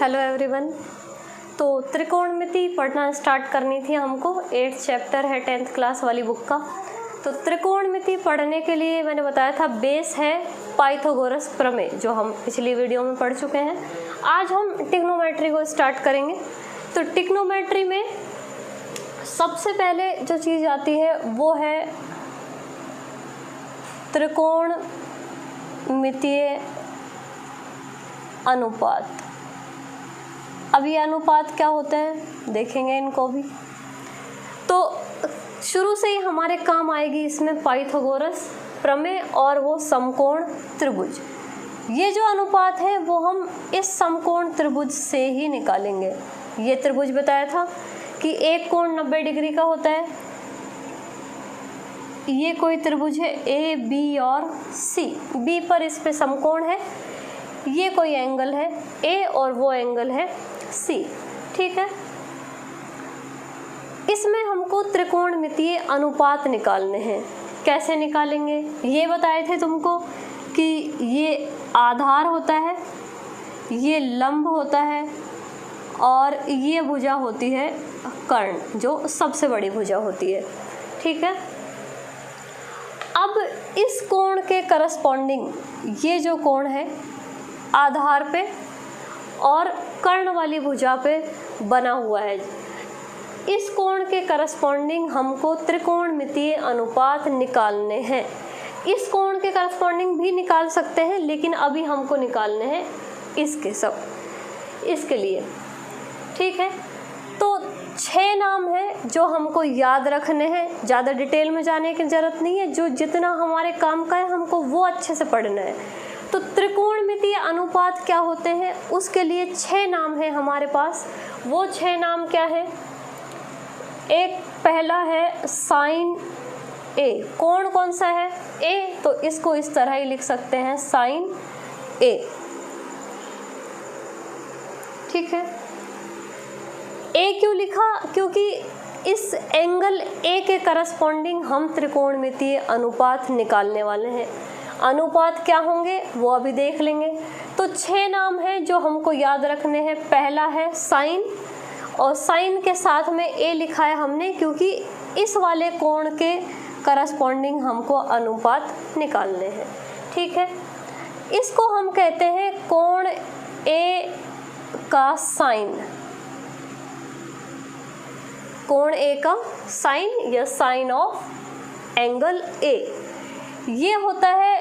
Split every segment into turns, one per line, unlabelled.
Hello everyone. तो त्रिकोणमिति पढ़ना start करनी थी हमको। 8th चैप्टर है 10th क्लास वाली बुक का। तो त्रिकोणमिति पढ़ने के लिए मैंने बताया था बेस है पाइथागोरस प्रमेय, जो हम पिछली वीडियो में पढ़ चुके हैं। आज हम ट्रिग्नोमेट्री को स्टार्ट करेंगे। तो ट्रिग्नोमेट्री में सबसे पहले जो चीज़ आती है वो है त्रिकोणमितीय अनुपात। अब ये अनुपात क्या होते हैं देखेंगे इनको भी। तो शुरू से ही हमारे काम आएगी इसमें पाइथागोरस प्रमेय और वो समकोण त्रिभुज। ये जो अनुपात है वो हम इस समकोण त्रिभुज से ही निकालेंगे। ये त्रिभुज बताया था कि एक कोण 90 डिग्री का होता है। ये कोई त्रिभुज है ए बी और सी। बी पर इस पे समकोण है। ये कोई एंगल है ए और वो एंगल है सी। ठीक है। इसमें हमको त्रिकोणमितीय अनुपात निकालने हैं। कैसे निकालेंगे ये बताए थे तुमको कि ये आधार होता है, ये लंब होता है और ये भुजा होती है कर्ण, जो सबसे बड़ी भुजा होती है। ठीक है। अब इस कोण के करस्पॉन्डिंग ये जो कोण है आधार पे और कर्ण वाली भुजा पे बना हुआ है, इस कोण के करस्पॉन्डिंग हमको त्रिकोणमितीय अनुपात निकालने हैं। इस कोण के करस्पॉन्डिंग भी निकाल सकते हैं, लेकिन अभी हमको निकालने हैं इसके सब इसके लिए। ठीक है। तो 6 नाम हैं जो हमको याद रखने हैं। ज़्यादा डिटेल में जाने की ज़रूरत नहीं है। जो जितना हमारे काम का है हमको वो अच्छे से पढ़ना है। तो त्रिकोणमितीय अनुपात क्या होते हैं उसके लिए 6 नाम हैं हमारे पास। वो 6 नाम क्या है? एक पहला है साइन ए। कोण कौन सा है? ए। तो इसको इस तरह ही लिख सकते हैं साइन ए। ठीक है। ए क्यों लिखा? क्योंकि इस एंगल ए के करस्पॉन्डिंग हम त्रिकोणमितीय अनुपात निकालने वाले हैं। अनुपात क्या होंगे वो अभी देख लेंगे। तो 6 नाम हैं जो हमको याद रखने हैं। पहला है साइन, और साइन के साथ में ए लिखा है हमने क्योंकि इस वाले कोण के करस्पॉन्डिंग हमको अनुपात निकालने हैं। ठीक है। इसको हम कहते हैं कोण ए का साइन। कोण ए का साइन या साइन ऑफ एंगल ए। ये होता है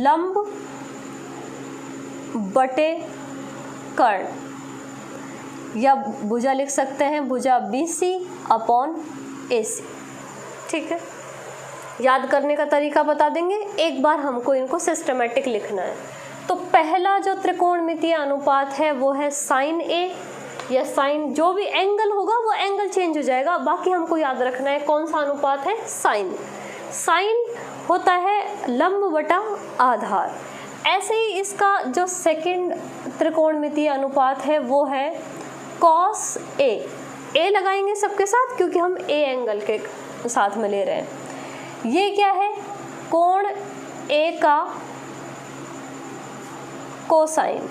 लंब बटे कर्ण, या भुजा लिख सकते हैं भुजा BC अपॉन AC। ठीक है। याद करने का तरीका बता देंगे, एक बार हमको इनको सिस्टमेटिक लिखना है। तो पहला जो त्रिकोणमितीय अनुपात है वो है साइन A या साइन, जो भी एंगल होगा वो एंगल चेंज हो जाएगा, बाकी हमको याद रखना है कौन सा अनुपात है साइन। साइन होता है लंब बटा आधार। ऐसे ही इसका जो सेकंड त्रिकोणमितीय अनुपात है वो है कॉस ए। ए लगाएंगे सबके साथ क्योंकि हम ए एंगल के साथ में ले रहे हैं। ये क्या है? कोण ए का कोसाइन।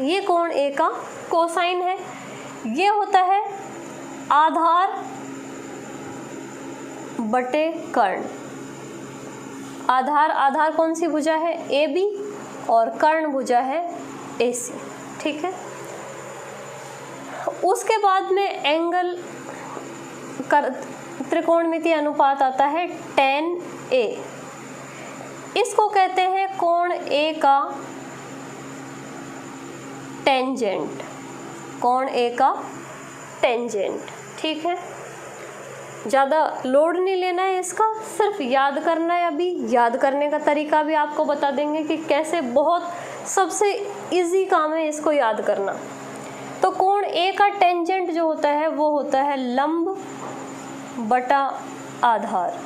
ये कोण ए का कोसाइन है। ये होता है आधार बटे कर्ण। आधार कौन सी भुजा है? AB, और कर्ण भुजा है AC। ठीक है। उसके बाद में एंगल त्रिकोणमितीय अनुपात आता है tan A। इसको कहते हैं कोण A का टेंजेंट। कोण A का टेंजेंट। ठीक है। ज़्यादा लोड नहीं लेना है इसका, सिर्फ याद करना है। अभी याद करने का तरीका भी आपको बता देंगे कि कैसे। बहुत सबसे इजी काम है इसको याद करना। तो कोण ए का टेंजेंट जो होता है वो होता है लंब बटा आधार।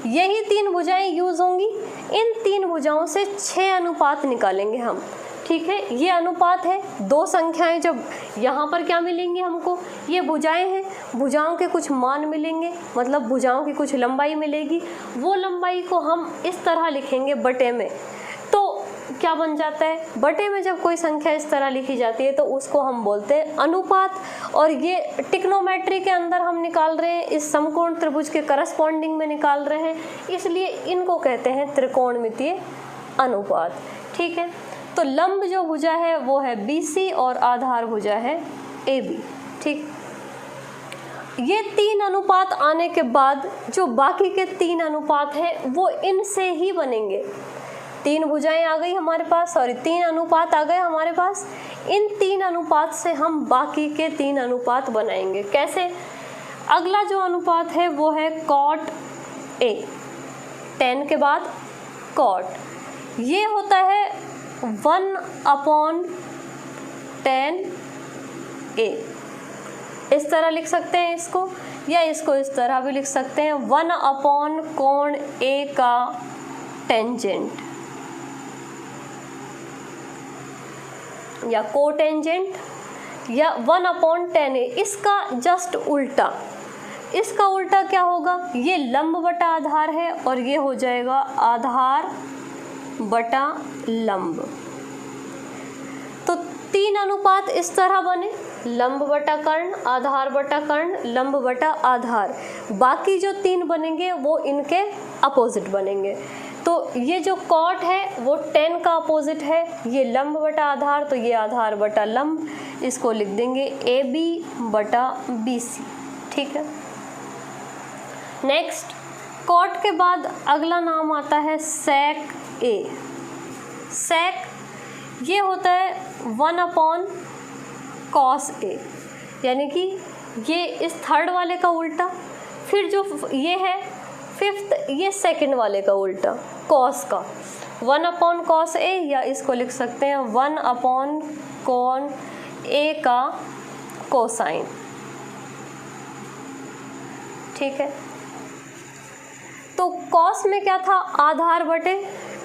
यही 3 भुजाएं यूज होंगी। इन 3 भुजाओं से 6 अनुपात निकालेंगे हम। ठीक है। ये अनुपात है, 2 संख्याएं जब यहाँ पर क्या मिलेंगी हमको, ये भुजाएं हैं, भुजाओं के कुछ मान मिलेंगे, मतलब भुजाओं की कुछ लंबाई मिलेगी। वो लंबाई को हम इस तरह लिखेंगे बटे में। तो क्या बन जाता है, बटे में जब कोई संख्या इस तरह लिखी जाती है तो उसको हम बोलते हैं अनुपात। और ये ट्रिग्नोमेट्री के अंदर हम निकाल रहे हैं, इस समकोण त्रिभुज के करस्पॉन्डिंग में निकाल रहे हैं, इसलिए इनको कहते हैं त्रिकोणमितीय अनुपात। ठीक है, तो लंब जो भुजा है वो है BC और आधार भुजा है AB। ठीक, ये 3 अनुपात आने के बाद जो बाकी के 3 अनुपात हैं वो इनसे ही बनेंगे। 3 भुजाएं आ गई हमारे पास, 3 अनुपात आ गए हमारे पास। इन 3 अनुपात से हम बाकी के 3 अनुपात बनाएंगे। कैसे? अगला जो अनुपात है वो है cot A, 10 के बाद cot, ये होता है 1/10A। इस तरह लिख सकते हैं इसको, या इसको इस तरह भी लिख सकते हैं 1/कोण A का टेंजेंट या कोटेंजेंट, या 1/10A। इसका जस्ट उल्टा, इसका उल्टा क्या होगा, ये लंब बटा आधार है और ये हो जाएगा आधार बटा लंब। तो 3 अनुपात इस तरह बने, लंब बटा कर्ण, आधार बटा कर्ण, लंब बटा आधार। बाकी जो 3 बनेंगे वो इनके अपोजिट बनेंगे। तो ये जो कॉट है वो 10 का अपोजिट है, ये लंब बटा आधार, तो ये आधार बटा लंब, इसको लिख देंगे AB बटा BC। ठीक है, नेक्स्ट कॉट के बाद अगला नाम आता है sec A। sec ये होता है 1/cos A, यानी कि ये इस थर्ड वाले का उल्टा, फिर जो ये है फिफ्थ, ये सेकंड वाले का उल्टा, cos का 1/cos A, या इसको लिख सकते हैं 1/cos A का कोसाइन। ठीक है, तो cos में क्या था, आधार बटे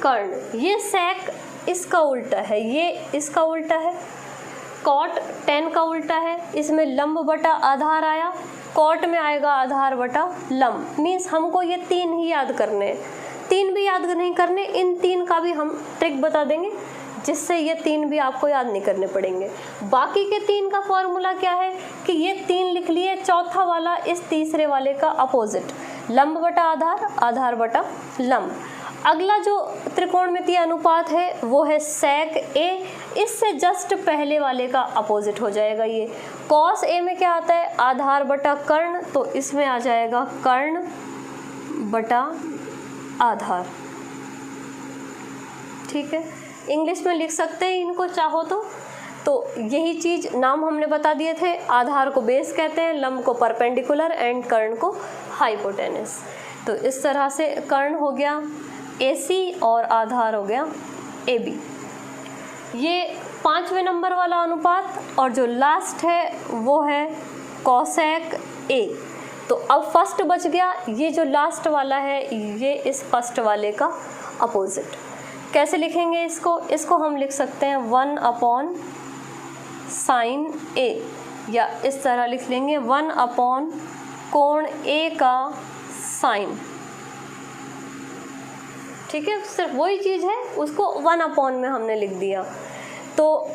कर्ण, ये sec इसका उल्टा है, ये इसका उल्टा है, cot 10 का उल्टा है, इसमें लंब बटा आधार आया, cot में आएगा आधार बटा लंब। मीन्स हमको ये 3 ही याद करने हैं, 3 भी याद नहीं करने, इन 3 का भी हम ट्रिक बता देंगे जिससे ये 3 भी आपको याद नहीं करने पड़ेंगे। बाकी के 3 का फॉर्मूला क्या है कि ये 3 लिख लिए, चौथा वाला इस तीसरे वाले का अपोजिट, लंब बटा आधार, आधार बटा लंब। अगला जो त्रिकोणमितीय अनुपात है वो है sec A, इससे जस्ट पहले वाले का अपोजिट हो जाएगा। ये cos A में क्या आता है, आधार बटा कर्ण, तो इसमें आ जाएगा कर्ण बटा आधार। ठीक है, इंग्लिश में लिख सकते हैं इनको चाहो तो यही चीज़ नाम हमने बता दिए थे, आधार को बेस कहते हैं, लंब को परपेंडिकुलर एंड कर्ण को हाइपोटेनस। तो इस तरह से कर्ण हो गया AC और आधार हो गया AB। ये 5वें नंबर वाला अनुपात, और जो लास्ट है वो है cosec A। तो अब फर्स्ट बच गया, ये जो लास्ट वाला है ये इस फर्स्ट वाले का अपोजिट। कैसे लिखेंगे इसको हम लिख सकते हैं 1/sin A, या इस तरह लिख लेंगे 1/कोण A का साइन। ठीक है, सिर्फ वही चीज़ है, उसको 1/ में हमने लिख दिया। तो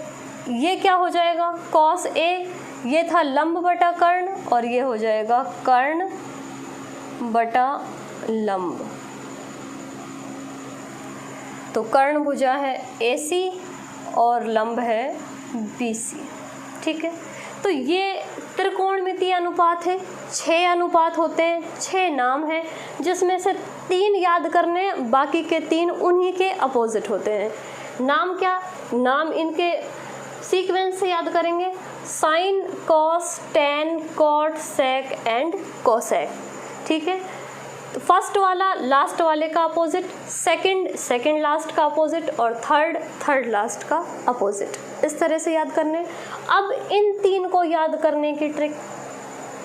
ये क्या हो जाएगा, cos A, ये था लंब बटा कर्ण, और ये हो जाएगा कर्ण बटा लंब। तो कर्ण भुजा है AC और लंब है BC। ठीक है, तो ये त्रिकोणमितीय अनुपात है। 6 अनुपात होते हैं, 6 नाम हैं, जिसमें से 3 याद करने, बाकी के 3 उन्हीं के अपोजिट होते हैं। नाम क्या, नाम इनके सीक्वेंस से याद करेंगे, sine, cos, tan, cot, sec and cosec. ठीक है, तो फर्स्ट वाला लास्ट वाले का अपोजिट, सेकंड लास्ट का अपोजिट, और थर्ड लास्ट का अपोजिट। इस तरह से याद करने। अब इन 3 को याद करने की ट्रिक,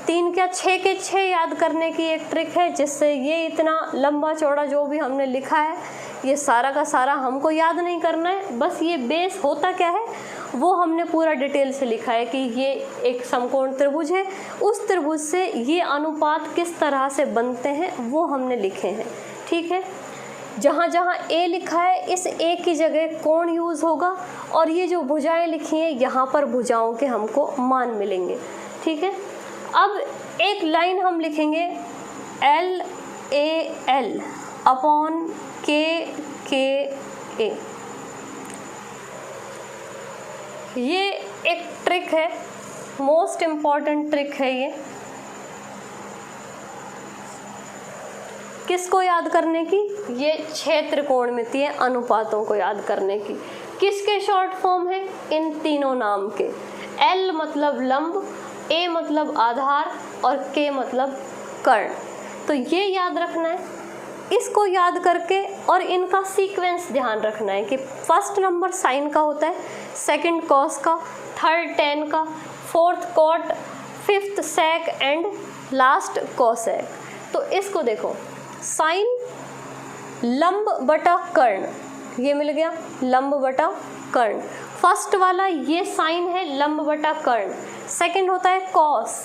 3 क्या 6 के 6 याद करने की एक ट्रिक है, जिससे ये इतना लंबा चौड़ा जो भी हमने लिखा है ये सारा का सारा हमको याद नहीं करना है, बस ये बेस होता क्या है वो हमने पूरा डिटेल से लिखा है कि ये एक समकोण त्रिभुज है, उस त्रिभुज से ये अनुपात किस तरह से बनते हैं वो हमने लिखे हैं। ठीक है, जहाँ जहाँ ए लिखा है इस ए की जगह कोण यूज़ होगा, और ये जो भुजाएं लिखी हैं यहाँ पर भुजाओं के हमको मान मिलेंगे। ठीक है, अब एक लाइन हम लिखेंगे LAL अपॉन KKA। ये एक ट्रिक है, मोस्ट इम्पॉर्टेंट ट्रिक है ये, किसको याद करने की? ये 6 त्रिकोणमितीय अनुपातों को याद करने की। किसके शॉर्ट फॉर्म है? इन तीनों नाम के। L मतलब लंब, A मतलब आधार और K मतलब कर्ण। तो ये याद रखना है, इसको याद करके और इनका सीक्वेंस ध्यान रखना है कि फर्स्ट नंबर साइन का होता है, सेकंड कॉस का, थर्ड टेन का, fourth cot, fifth sec and last cosec. तो इसको देखो, साइन लंब बटा कर्ण, ये मिल गया लंब बटा कर्ण। फर्स्ट वाला ये साइन है लंब बटा कर्ण। सेकंड होता है कॉस,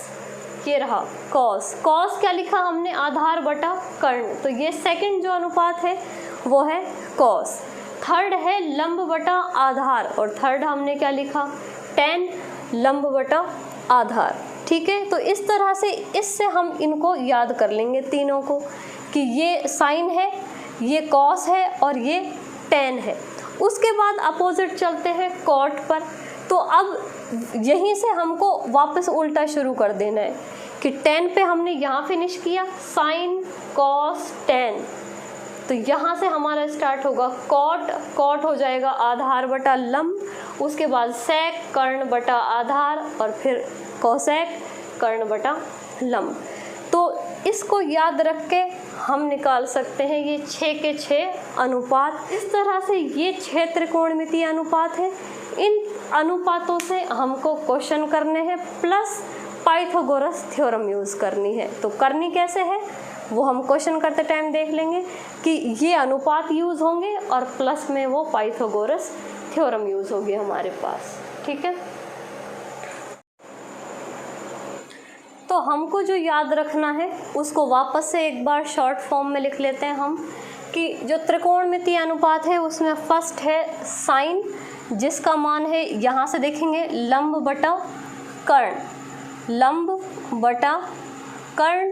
ये रहा कॉस। कॉस क्या लिखा हमने? आधार बटा कर्ण। तो ये सेकंड जो अनुपात है वो है कॉस। थर्ड है लंब बटा आधार, और थर्ड हमने क्या लिखा? टेन लंब बटा आधार। ठीक है, तो इस तरह से इससे हम इनको याद कर लेंगे तीनों को कि ये साइन है, ये कॉस है और ये टेन है। उसके बाद अपोजिट चलते हैं कॉट पर। तो अब यहीं से हमको वापस उल्टा शुरू कर देना है कि टेन पे हमने यहाँ फिनिश किया, साइन कॉस टेन, तो यहाँ से हमारा स्टार्ट होगा कॉट। कॉट हो जाएगा आधार बटा लंब, उसके बाद सेक कर्ण बटा आधार और फिर कॉसेक कर्ण बटा लंब। तो इसको याद रख के हम निकाल सकते हैं ये 6 के 6 अनुपात। इस तरह से ये 6 त्रिकोणमितीय अनुपात है। इन अनुपातों से हमको क्वेश्चन करने हैं प्लस पाइथागोरस थ्योरम यूज़ करनी है। तो करनी कैसे है वो हम क्वेश्चन करते टाइम देख लेंगे कि ये अनुपात यूज़ होंगे और प्लस में वो पाइथागोरस थ्योरम यूज़ होगी हमारे पास। ठीक है, तो हमको जो याद रखना है उसको वापस से एक बार शॉर्ट फॉर्म में लिख लेते हैं हम कि जो त्रिकोणमितीय अनुपात है उसमें फर्स्ट है साइन, जिसका मान है यहाँ से देखेंगे लंब बटा कर्ण, लंब बटा कर्ण।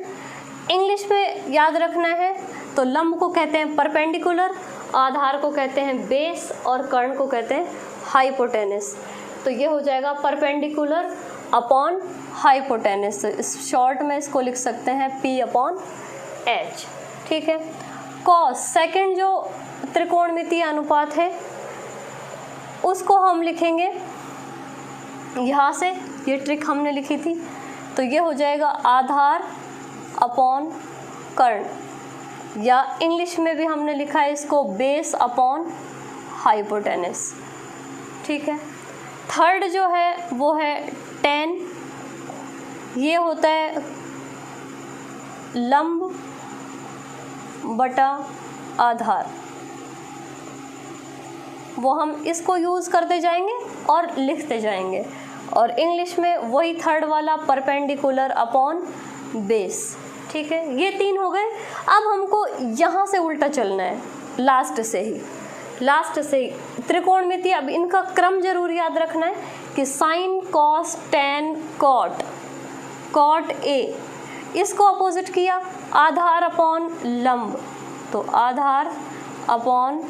इंग्लिश में याद रखना है तो लंब को कहते हैं परपेंडिकुलर, आधार को कहते हैं बेस और कर्ण को कहते हैं हाइपोटेनस। तो ये हो जाएगा परपेंडिकुलर अपॉन हाइपोटेनस। इस शॉर्ट में इसको लिख सकते हैं P अपॉन H। ठीक है, कॉस सेकंड जो त्रिकोणमितीय अनुपात है उसको हम लिखेंगे यहाँ से, ये ट्रिक हमने लिखी थी, तो ये हो जाएगा आधार अपॉन कर्ण, या इंग्लिश में भी हमने लिखा है इसको बेस अपॉन हाइपोटेनस। ठीक है, थर्ड जो है वो है टेन, ये होता है लंब बटा आधार। वो हम इसको यूज़ करते जाएंगे और लिखते जाएंगे, और इंग्लिश में वही थर्ड वाला परपेंडिकुलर अपॉन बेस। ठीक है, ये 3 हो गए। अब हमको यहाँ से उल्टा चलना है, लास्ट से ही त्रिकोणमितीय। अब इनका क्रम जरूर याद रखना है कि sine cos tan cot, cot A, इसको अपोजिट किया आधार अपॉन लंब, तो आधार अपॉन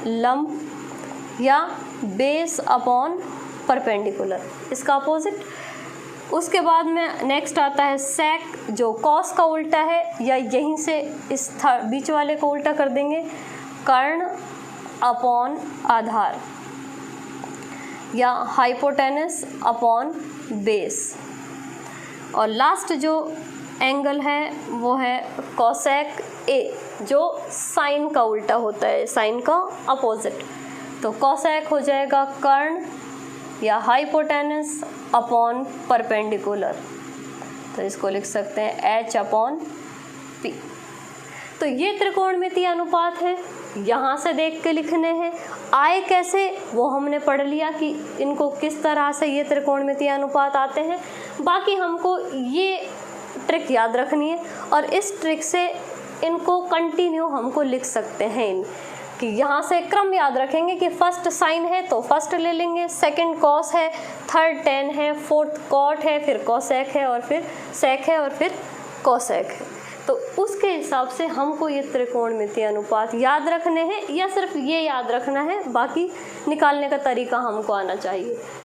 लंब या बेस अपॉन परपेंडिकुलर, इसका अपोजिट। उसके बाद में नेक्स्ट आता है सेक, जो कॉस का उल्टा है, या यहीं से इस बीच वाले को उल्टा कर देंगे, कर्ण अपॉन आधार या हाइपोटेनस अपॉन बेस। और लास्ट जो एंगल है वो है कॉसेक ए, जो साइन का उल्टा होता है, साइन का अपोजिट। तो कॉसेक हो जाएगा कर्ण या हाइपोटेनस अपॉन परपेंडिकुलर, तो इसको लिख सकते हैं H अपॉन P। तो ये त्रिकोणमितीय अनुपात है, यहाँ से देख के लिखने हैं। आए कैसे वो हमने पढ़ लिया कि इनको किस तरह से ये त्रिकोणमितीय अनुपात आते हैं। बाकी हमको ये ट्रिक याद रखनी है, और इस ट्रिक से इनको कंटिन्यू हमको लिख सकते हैं कि यहाँ से क्रम याद रखेंगे कि फर्स्ट साइन है तो फर्स्ट ले लेंगे, सेकंड कॉस है, थर्ड टेन है, फोर्थ कॉट है, फिर कोसेक है और फिर सेक है और फिर कोसेक है। तो उसके हिसाब से हमको ये त्रिकोणमितीय अनुपात याद रखने हैं या सिर्फ ये याद रखना है, बाकी निकालने का तरीका हमको आना चाहिए।